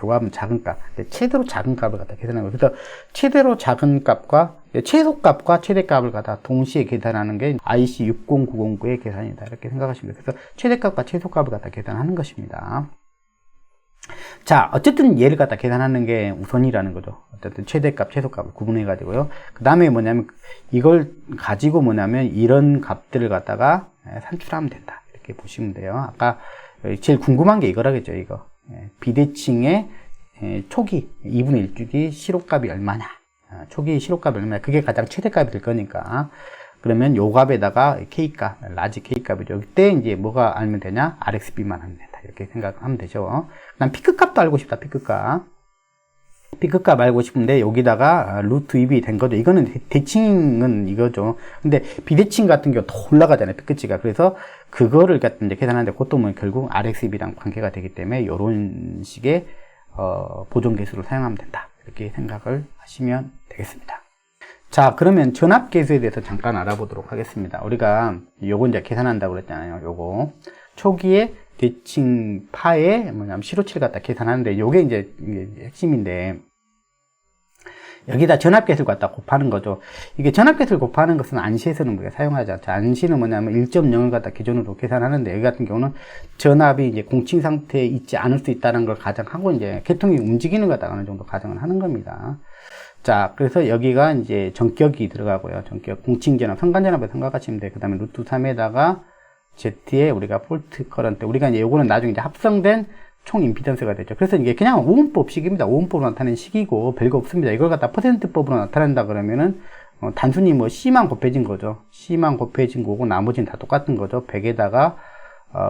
요 값은 작은 값. 최대로 작은 값을 갖다 계산하는 거예요. 그래서 최대로 작은 값과 최소값과 최대값을 갖다 동시에 계산하는 게 IC 60909의 계산이다. 이렇게 생각하시면 돼요. 그래서 최대값과 최소값을 갖다 계산하는 것입니다. 자, 어쨌든 얘를 갖다 계산하는 게 우선이라는 거죠. 어쨌든 최대값, 최소값을 구분해 가지고요. 그 다음에 뭐냐면 이걸 가지고 뭐냐면 이런 값들을 갖다가 산출하면 된다. 이렇게 보시면 돼요. 아까 제일 궁금한 게 이거라겠죠. 이거 비대칭의 초기 2분의 1주기 시로값이 얼마냐. 초기 시로값이 얼마냐. 그게 가장 최대값이 될 거니까. 그러면 요 값에다가 K값, 라지 K값이죠. 그때 이제 뭐가 알면 되냐? RXB만 하면 된다. 이렇게 생각하면 되죠. 그 다음 피크값도 알고 싶다. 피크값 알고 싶은데 여기다가 루트 2이 된 거죠. 이거는 대칭은 이거죠. 근데 비대칭 같은 경우 더 올라가잖아요. 피크치가. 그래서 그거를 갖다 이제 계산하는데 그것도 뭐 결국 RXB랑 관계가 되기 때문에 이런 식의 보존 계수를 사용하면 된다. 이렇게 생각을 하시면 되겠습니다. 자, 그러면 전압 계수에 대해서 잠깐 알아보도록 하겠습니다. 우리가 요거 이제 계산한다고 그랬잖아요. 요거 초기에 대칭 파에 뭐냐면 시로치를 갖다 계산하는데 요게 이제 핵심인데 여기다 전압 계수를 갖다 곱하는 거죠. 이게 전압 계수를 곱하는 것은 안시에서는 우리가 사용하지 않죠. 안시는 뭐냐면 1.0을 갖다 기준으로 계산하는데 여기 같은 경우는 전압이 이제 공칭 상태에 있지 않을 수 있다는 걸 가정하고 이제 계통이 움직이는 것 갖다가 어느 정도 가정을 하는 겁니다. 자, 그래서 여기가 이제 전격이 들어가고요. 전격, 공칭전압, 상관전압을 생각하시면 돼요. 그 다음에 루트 3에다가 Z에 우리가 폴트 커런트. 우리가 이제 요거는 나중에 이제 합성된 총 임피던스가 되죠. 그래서 이게 그냥 오음법식입니다. 오음법으로 나타내는 식이고 별거 없습니다. 이걸 갖다 퍼센트법으로 나타낸다 그러면은 단순히 뭐 C만 곱해진 거죠. C만 곱해진 거고 나머지는 다 똑같은 거죠. 100에다가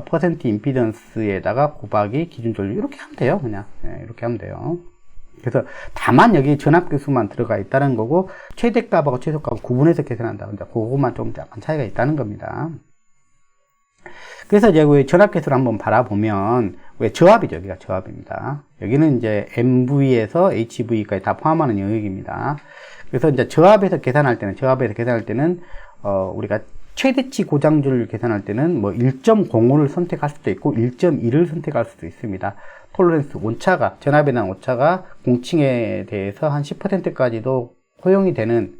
퍼센트 임피던스에다가 곱하기 기준전류 이렇게 하면 돼요. 그냥 이렇게 하면 돼요. 그래서 다만 여기 전압계수만 들어가 있다는 거고 최대값하고 최소값을 구분해서 계산한다. 근데 그것만 좀 약간 차이가 있다는 겁니다. 그래서 이제 전압계수를 한번 바라보면 왜 저압이죠. 여기가 저압입니다. 여기는 이제 MV에서 HV까지 다 포함하는 영역입니다. 그래서 이제 저압에서 계산할 때는 우리가 최대치 고장률을 계산할 때는 뭐 1.05를 선택할 수도 있고 1.1을 선택할 수도 있습니다. 톨러런스 온차가 전압에 대한 오차가 공칭에 대해서 한 10%까지도 허용이 되는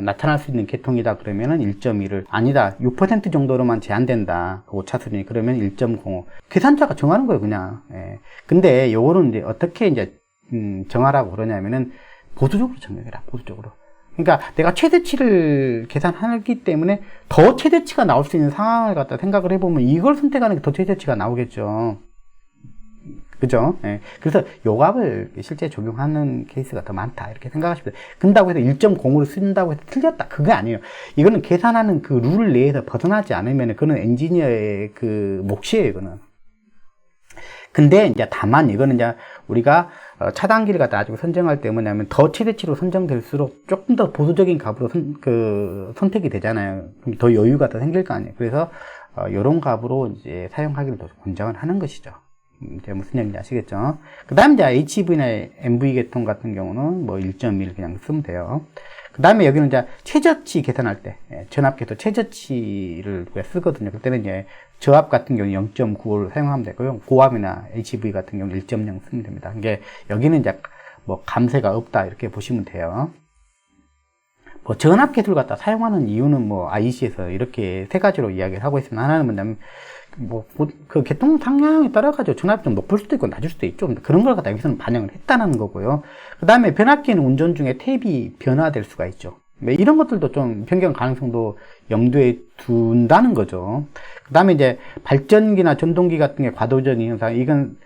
나타날 수 있는 계통이다 그러면은 1.1을 아니다 6% 정도로만 제한된다 오차 수준이 그러면 1.05 계산자가 정하는 거예요 그냥. 근데 요거는 이제 어떻게 이제 정하라고 그러냐면은 보수적으로 정해라 보수적으로. 그러니까 내가 최대치를 계산하기 때문에 더 최대치가 나올 수 있는 상황을 갖다 생각을 해보면 이걸 선택하는 게 더 최대치가 나오겠죠. 그죠? 예. 그래서 요 값을 실제 적용하는 케이스가 더 많다. 이렇게 생각하시면 돼요. 근다고 해서 1.0으로 쓴다고 해서 틀렸다. 그게 아니에요. 이거는 계산하는 그 룰 내에서 벗어나지 않으면 그거는 엔지니어의 그 몫이에요, 이거는. 근데 이제 다만 이거는 이제 우리가 차단기를 갖다 가지고 선정할 때 뭐냐면 더 최대치로 선정될수록 조금 더 보수적인 값으로 선택이 되잖아요. 그럼 더 여유가 더 생길 거 아니에요. 그래서 이런 값으로 이제 사용하기를 더 권장을 하는 것이죠. 이제 무슨 얘기인지 아시겠죠? 그 다음에 이제 HV나 MV 계통 같은 경우는 뭐 1.1 그냥 쓰면 돼요. 그 다음에 여기는 이제 최저치 계산할 때, 전압계도 최저치를 우리가 쓰거든요. 그때는 이제 저압 같은 경우는 0.95를 사용하면 되고요. 고압이나 HV 같은 경우는 1.0 쓰면 됩니다. 이게 여기는 이제 뭐 감쇄가 없다 이렇게 보시면 돼요. 뭐 전압 계수를 갖다 사용하는 이유는 뭐 IEC에서 이렇게 세 가지로 이야기를 하고 있으면 하나는 뭐냐면 그 계통 상향에 따라 가지고 전압이 좀 높을 수도 있고 낮을 수도 있죠. 그런 걸 갖다 여기서는 반영을 했다는 거고요. 그 다음에 변압기는 운전 중에 탭이 변화될 수가 있죠. 이런 것들도 좀 변경 가능성도 염두에 둔다는 거죠. 그 다음에 이제 발전기나 전동기 같은 게 과도적인 현상, 이건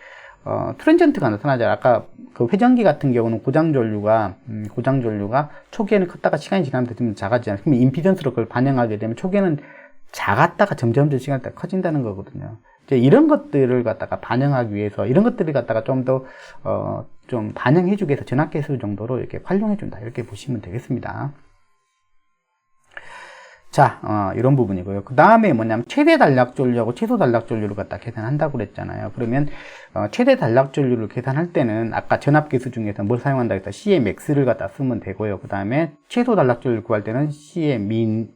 트랜전트가 나타나죠. 아까 그 회전기 같은 경우는 고장 전류가 초기에는 컸다가 시간이 지나면서 좀 작아지잖아요. 그럼 임피던스로 그걸 반영하게 되면 초기에는 작았다가 점점 시간이 커진다는 거거든요. 이제 이런 것들을 갖다가 반영하기 위해서 이런 것들을 갖다가 좀 더 좀 반영해주기 위해서 전압계수 정도로 이렇게 활용해준다 이렇게 보시면 되겠습니다. 자, 이런 부분이고요. 그 다음에 뭐냐면 최대 단락 전류하고 최소 단락 전류를 갖다 계산한다고 그랬잖아요. 그러면 최대 단락 전류를 계산할 때는 아까 전압계수 중에서 뭘 사용한다 했다 CMX를 갖다 쓰면 되고요. 그 다음에 최소 단락 전류를 구할 때는 CMmin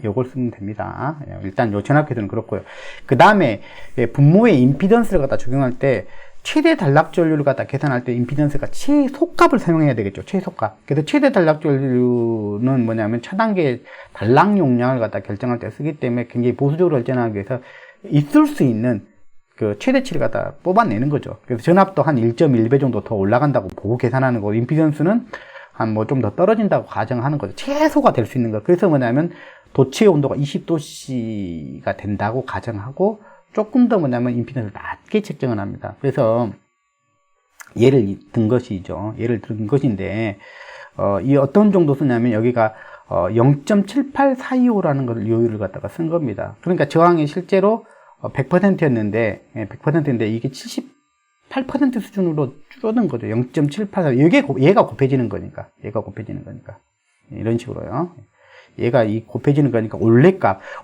요걸 쓰면 됩니다. 일단 요 전압계수는 그렇고요. 그 다음에 분모의 임피던스를 갖다 적용할 때 최대 단락 전류를 갖다 계산할 때 임피던스가 최소값을 사용해야 되겠죠. 최소값. 그래서 최대 단락 전류는 뭐냐면 차단계 단락 용량을 갖다 결정할 때 쓰기 때문에 굉장히 보수적으로 결정하기 위해서 있을 수 있는 그 최대치를 갖다 뽑아내는 거죠. 그래서 전압도 한 1.1배 정도 더 올라간다고 보고 계산하는 거고, 임피던스는 한 뭐 좀 더 떨어진다고 가정하는 거죠. 최소가 될 수 있는 거. 그래서 뭐냐면 도체 온도가 20도씨가 된다고 가정하고 조금 더 뭐냐면 임피던스를 낮게 책정을 합니다. 그래서 예를 든 것이죠. 예를 든 것인데 이 어떤 정도 쓰냐면 여기가 0.78425라는 걸 요율을 갖다가 쓴 겁니다. 그러니까 저항이 실제로 100%였는데 100%인데 이게 78% 수준으로 줄어든 거죠. 0.784. 얘가 곱해지는 거니까. 이런 식으로요. 얘가 곱해지는 거니까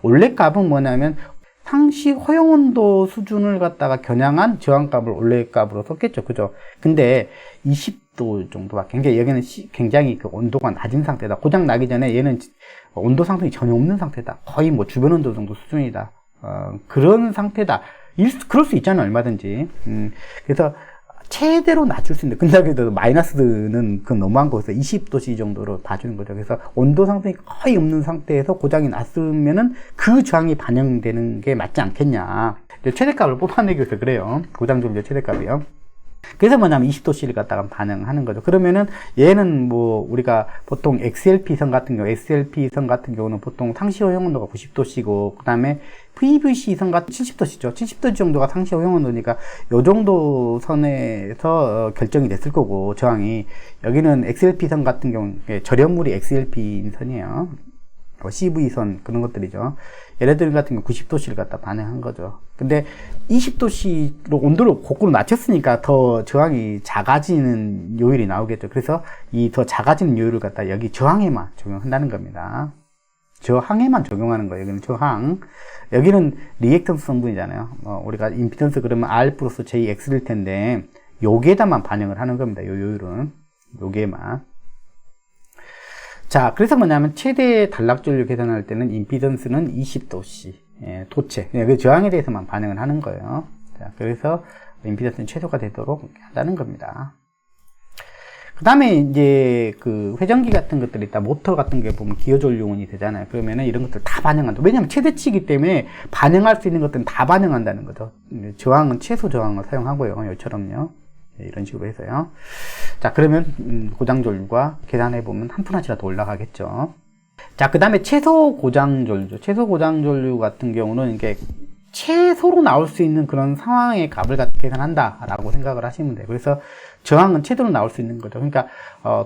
원래값은 뭐냐면 상시 허용온도 수준을 갖다가 겨냥한 저항값을 원래값으로 썼겠죠. 그죠? 근데 20도 정도가 굉장히, 여기는 굉장히 그 온도가 낮은 상태다. 고장 나기 전에 얘는 온도 상승이 전혀 없는 상태다. 거의 뭐 주변 온도 정도 수준이다. 그런 상태다. 그럴 수 있잖아요. 얼마든지. 그래서 최대로 낮출 수 있는데, 근데 마이너스는 그 너무한 거에서 20도씨 정도로 봐주는 거죠. 그래서 온도 상승이 거의 없는 상태에서 고장이 났으면은 그 저항이 반영되는 게 맞지 않겠냐. 최대값을 뽑아내기 위해서 그래요. 고장 전류 최대값이요. 그래서 뭐냐면 20도씨를 갖다가 반영하는 거죠. 그러면은 얘는 뭐 우리가 보통 XLP선 같은 경우는 보통 상시 허용 온도가 90도씨고, 그 다음에 VVC선 같은 70도씨죠. 70도씨 정도가 상시 허용 온도니까 요 정도 선에서 결정이 됐을 거고, 저항이. 여기는 XLP선 같은 경우는 절연물이 XLP 선이에요. CV선 그런 것들이죠. 얘네들 같은 경우 90도씨를 갖다 반영한 거죠. 근데 20도씨로 온도를 거꾸로 낮췄으니까 더 저항이 작아지는 요율이 나오겠죠. 그래서 이 더 작아지는 요율을 갖다 여기 저항에만 적용한다는 겁니다. 저항에만 적용하는 거예요. 여기는 저항. 여기는 리액턴스 성분이잖아요. 우리가 임피던스 그러면 R 플러스 JX일 텐데 요게다만 반영을 하는 겁니다. 요 요율은. 요게만. 자, 그래서 뭐냐면 최대 단락 전류 계산할 때는 임피던스는 20도씨, 도체, 그 저항에 대해서만 반영을 하는 거예요. 자, 그래서 임피던스는 최소가 되도록 한다는 겁니다. 그 다음에 이제 그 회전기 같은 것들이 있다. 모터 같은 게 보면 기어 전류원이 되잖아요. 그러면은 이런 것들 다 반영한다. 왜냐면 최대치이기 때문에 반영할 수 있는 것들은 다 반영한다는 거죠. 저항은 최소 저항을 사용하고요. 이처럼요. 이런 식으로 해서요. 자, 그러면 고장 전류가 계산해보면 한 푼아치가 더 올라가겠죠. 자, 그 다음에 최소 고장 전류죠. 최소 고장 전류 같은 경우는 이게 최소로 나올 수 있는 그런 상황의 값을 갖다 계산한다라고 생각을 하시면 돼요. 그래서 저항은 최대로 나올 수 있는 거죠. 그러니까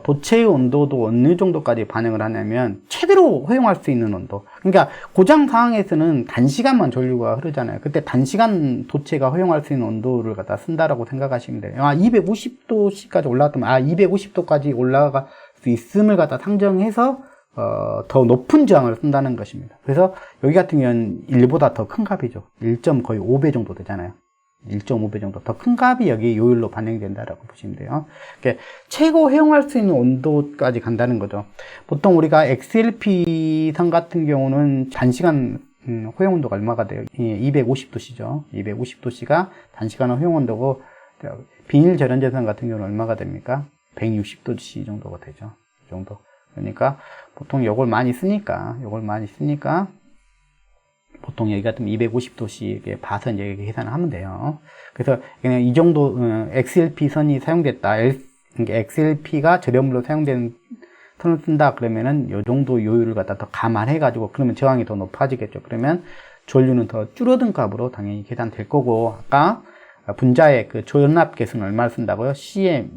도체의 온도도 어느 정도까지 반응을 하냐면 최대로 허용할 수 있는 온도. 그러니까 고장 상황에서는 단시간만 전류가 흐르잖아요. 그때 단시간 도체가 허용할 수 있는 온도를 갖다 쓴다라고 생각하시면 돼요. 250도씨까지 올라갔다면 250도까지 올라갈 수 있음을 갖다 상정해서 더 높은 저항을 쓴다는 것입니다. 그래서 여기 같은 경우는 1보다 더 큰 값이죠. 1.5배 정도 되잖아요. 1.5배 정도 더 큰 값이 여기 요율로 반영이 된다라고 보시면 돼요. 그러니까 최고 허용할 수 있는 온도까지 간다는 거죠. 보통 우리가 XLP 선 같은 경우는 단시간 허용 온도가 얼마가 돼요? 250도씨죠. 250도씨가 단시간 허용 온도고, 비닐 절연제선 같은 경우는 얼마가 됩니까? 160도씨 정도가 되죠. 이 정도. 그러니까 보통 요걸 많이 쓰니까 보통 여기 같으면 250도씩 봐서 이제 계산을 하면 돼요. 그래서 그냥 이 정도 XLP 선이 사용됐다. 그러니까 XLP가 절연물로 사용된 선을 쓴다. 그러면은 요 정도 요율을 갖다 더 감안해 가지고, 그러면 저항이 더 높아지겠죠. 그러면 전류는 더 줄어든 값으로 당연히 계산될 거고, 아까 분자의 그 조연합 계수는 얼마를 쓴다고요? C의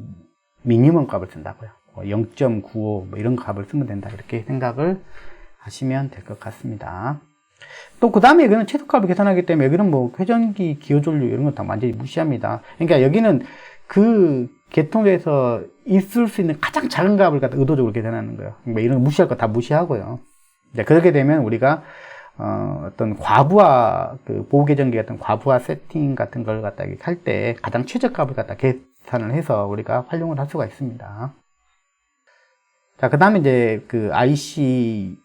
미니멈 값을 쓴다고요. 0.95 뭐 이런 값을 쓰면 된다, 이렇게 생각을 하시면 될 것 같습니다. 또 그 다음에 여기는 최소값을 계산하기 때문에 여기는 뭐 회전기, 기호전류 이런 건 다 완전히 무시합니다. 그러니까 여기는 그 계통에서 있을 수 있는 가장 작은 값을 갖다 의도적으로 계산하는 거예요. 뭐 이런 거 무시할 거 다 무시하고요. 이제 그렇게 되면 우리가 어떤 과부하, 그 보호계전기 같은 과부하 세팅 같은 걸 갖다 할 때 가장 최저값을 갖다 계산을 해서 우리가 활용을 할 수가 있습니다. 자, 그 다음에 이제 그 IC에서는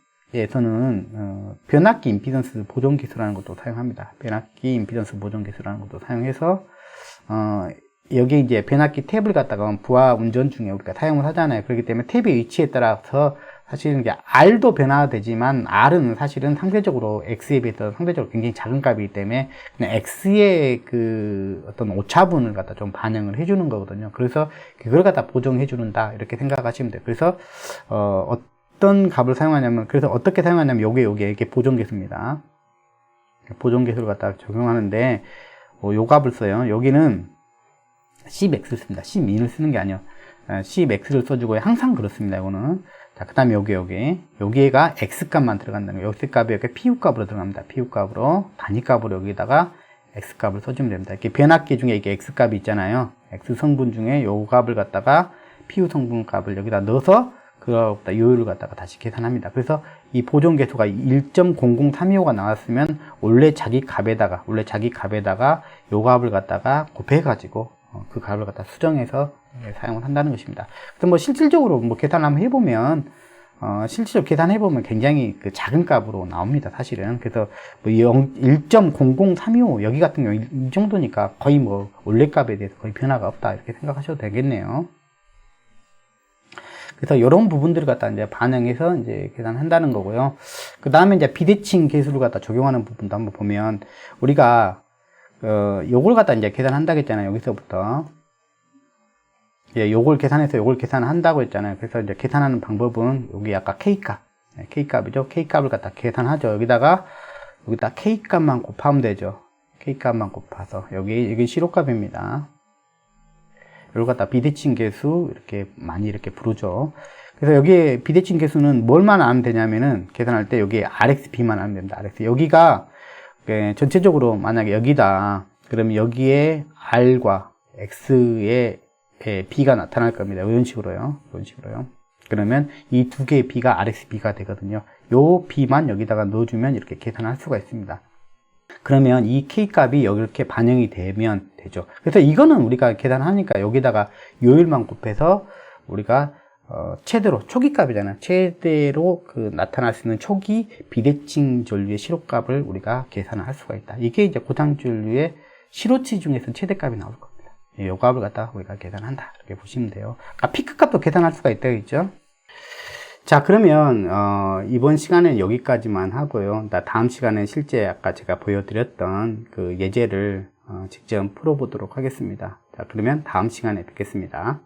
변압기 임피던스 보존 기술이라는 것도 사용합니다. 변압기 임피던스 보존 기술이라는 것도 사용해서 여기 이제 변압기 탭을 갖다가 부하 운전 중에 우리가 사용을 하잖아요. 그렇기 때문에 탭의 위치에 따라서 사실은 이게 R도 변화되지만 R은 사실은 상대적으로 X에 비해서 상대적으로 굉장히 작은 값이기 때문에 그냥 X의 그 어떤 오차분을 갖다 좀 반영을 해주는 거거든요. 그래서 그걸 갖다 보정해 주는다, 이렇게 생각하시면 돼요. 그래서 어떤 값을 사용하냐면, 그래서 어떻게 사용하냐면 요게 이게 보정계수입니다. 보정계수를 갖다 적용하는데 요 값을 써요. 여기는 Cmax를 씁니다. Cmin을 쓰는 게 아니에요. Cmax를 써주고요. 항상 그렇습니다. 이거는. 자, 그 다음에 여기가 X값만 들어간다는 거예요. X값이 여기 PU값으로 들어갑니다. PU값으로, 단위값으로 여기다가 X값을 써주면 됩니다. 이렇게 변압기 중에 이게 X값이 있잖아요. X 성분 중에 요 값을 갖다가 PU 성분 값을 여기다 넣어서 그거보다 요율을 갖다가 다시 계산합니다. 그래서 이 보존계수가 1.00325가 나왔으면 원래 자기 값에다가 요 값을 갖다가 곱해가지고 그 값을 갖다 수정해서 사용을 한다는 것입니다. 그래서 뭐 실질적으로 뭐 계산 한번 해보면 실질적으로 계산해보면 굉장히 그 작은 값으로 나옵니다, 사실은. 그래서 뭐 1.00325 여기 같은 경우 이 정도니까 거의 뭐 원래 값에 대해서 거의 변화가 없다, 이렇게 생각하셔도 되겠네요. 그래서 이런 부분들을 갖다 이제 반영해서 이제 계산한다는 거고요. 그 다음에 이제 비대칭 계수를 갖다 적용하는 부분도 한번 보면, 우리가 요걸 갖다 이제 계산한다고 했잖아요. 여기서부터. 예, 요걸 계산해서 요걸 계산한다고 했잖아요. 그래서 이제 계산하는 방법은 여기 아까 K값. K값이죠. K값을 갖다 계산하죠. 여기다 K값만 곱하면 되죠. K값만 곱해서. 여기 시로값입니다. 요걸 갖다 비대칭 계수 이렇게 많이 이렇게 부르죠. 그래서 여기에 비대칭 계수는 뭘만 알면 되냐면은 계산할 때 여기 RXB만 알면 됩니다. RX. 여기가 전체적으로 만약에 여기다, 그러면 여기에 R과 X의 B가 나타날 겁니다. 이런 식으로요. 그러면 이 두 개의 B가 RXB가 되거든요. 요 B만 여기다가 넣어주면 이렇게 계산할 수가 있습니다. 그러면 이 K값이 여기 이렇게 반영이 되면 되죠. 그래서 이거는 우리가 계산하니까 여기다가 요율만 곱해서 우리가 최대로 초기값이잖아요. 최대로 그 나타날 수 있는 초기 비대칭 전류의 시로값을 우리가 계산을 할 수가 있다. 이게 이제 고장 전류의 시로치 중에서 최대값이 나올 겁니다. 이 값을 갖다 우리가 계산한다, 이렇게 보시면 돼요. 피크값도 계산할 수가 있다고 했죠. 자, 그러면 이번 시간에는 여기까지만 하고요. 다음 시간에 실제 아까 제가 보여드렸던 그 예제를 직접 풀어보도록 하겠습니다. 자, 그러면 다음 시간에 뵙겠습니다.